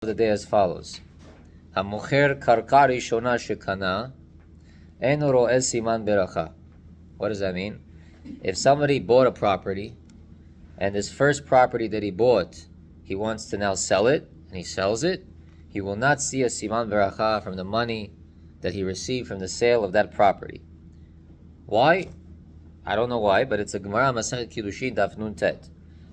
the day as follows. Hamocher karka rishona shekana eno ro'eh siman beracha. What does that mean? If somebody bought a property, and this first property that he bought, he wants to now sell it, and he sells it, he will not see a siman beracha from the money that he received from the sale of that property. Why? I don't know why, but it's a Gemara Masechet Kiddushin Daf Nun Tet.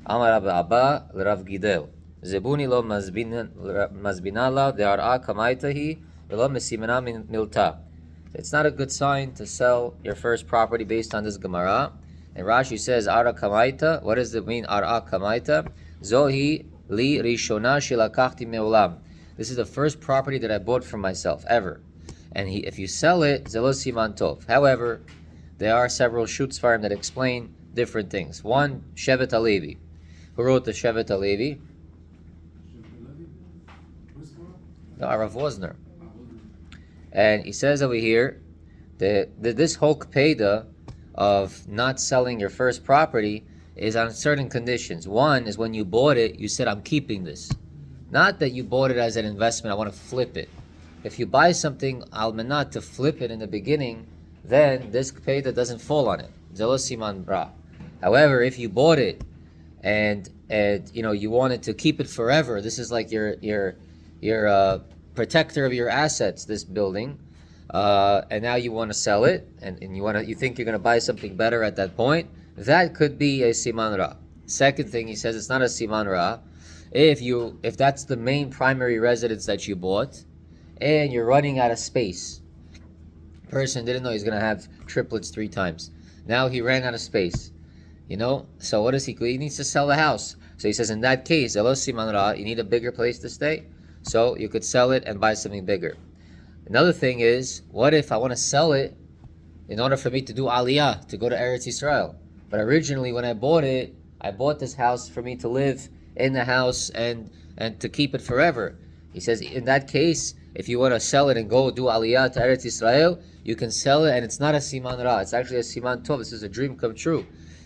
Amar Rabbi Abba l'Rav Gidel. Zebuni lo mazbinala de'ar'a kamaitahi v'lo mesimena milta. It's not a good sign to sell your first property based on this Gemara. And Rashi says, Ara kamaita. What does it mean, Ara kamaita? Zohi li rishona shilakachti me'olam. This is the first property that I bought for myself, ever. And if you sell it, zelo siman tov. However, there are several shutz farm that explain different things. One, Shevet HaLevi. Who wrote the Shevet HaLevi? No, Rav Wozner. And he says over here that this whole kpeda of not selling your first property is on certain conditions. One is when you bought it, you said, I'm keeping this. Not that you bought it as an investment, I want to flip it. If you buy something almanat to flip it in the beginning, then this kpeda doesn't fall on it. Zelo siman bra. However, if you bought it and you wanted to keep it forever, this is like your protector of your assets, this building, and now you want to sell it, and you think you're going to buy something better at that point, that could be a siman ra. Second thing, he says it's not a siman ra if that's the main primary residence that you bought, and you're running out of space. Person didn't know he's going to have triplets 3 times. Now he ran out of space. So what does he do? He needs to sell the house. So he says, in that case, elo siman ra, you need a bigger place to stay. So you could sell it and buy something bigger. Another thing is, what if I want to sell it in order for me to do aliyah, to go to Eretz Yisrael? But originally when I bought it, I bought this house for me to live in the house and to keep it forever. He says, in that case, if you want to sell it and go do aliyah to Eretz Yisrael, you can sell it, and it's not a siman ra. It's actually a siman tov. This is a dream come true.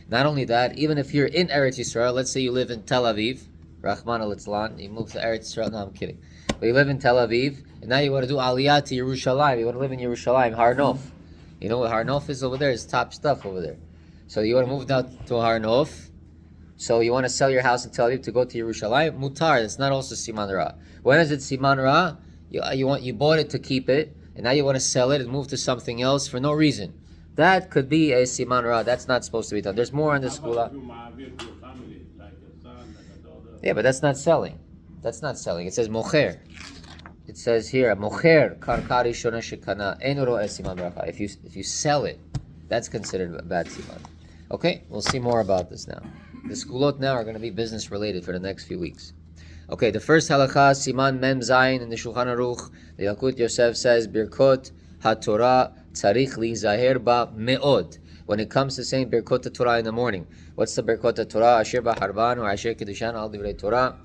Not only that, even if you're in Eretz Yisrael, let's say you live in Tel Aviv, Rahman al-Itzlan, you move to Eretz Yisrael. No, I'm kidding. But you live in Tel Aviv, and now you want to do aliyah to Yerushalayim. You want to live in Yerushalayim, Har Nof. You know what Har Nof is over there? It's top stuff over there. So you want to move down to Har Nof. So you want to sell your house in Tel Aviv to go to Yerushalayim. Mutar, that's not also siman ra. When is it siman ra? You bought it to keep it, and now you want to sell it and move to something else for no reason. That could be a siman ra. That's not supposed to be done. There's more on the school. Yeah, but that's not selling. That's not selling. It says mocher. It says here mocher karka rishona shekana eno ro'eh siman beracha. If you sell it, that's considered a bad siman. Okay, we'll see more about this now. The skulot now are going to be business related for the next few weeks. Okay, the first halakha, siman mem zayin in the Shulchan Aruch. The Yalkut Yosef says birkot haTorah tzarich lizaher ba me'od. When it comes to saying birkot Torah in the morning, what's the birkot Torah? Asher b'harban or asher kedushan al divrei Torah.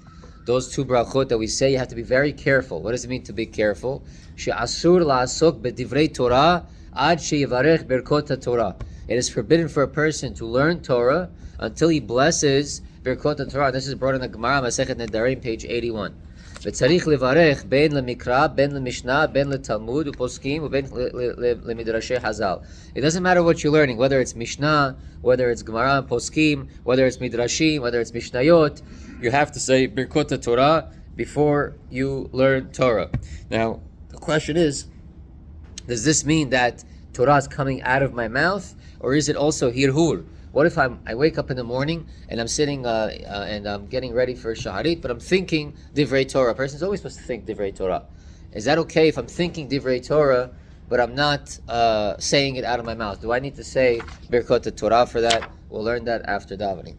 Those 2 brachot that we say, you have to be very careful. What does it mean to be careful? She'asur la'asok b'divrei Torah ad she'yivarech birkot Torah. It is forbidden for a person to learn Torah until he blesses birkot Torah. This is brought in the Gemara Masechet Nedarim, page 81. V'tzarich levarech ben lemikra, ben lemishnah, ben letalmud, uposkim, ben lemidrashei hazal. It doesn't matter what you're learning, whether it's Mishnah, whether it's Gemara and Poskim, whether it's Midrashim, whether it's Mishnayot. You have to say birkot Torah before you learn Torah. Now, the question is, does this mean that Torah is coming out of my mouth, or is it also hirhur? What if I wake up in the morning and I'm sitting and I'm getting ready for shaharit, but I'm thinking divrei Torah? A person's always supposed to think divrei Torah. Is that okay if I'm thinking divrei Torah, but I'm not saying it out of my mouth? Do I need to say birkot Torah for that? We'll learn that after davening.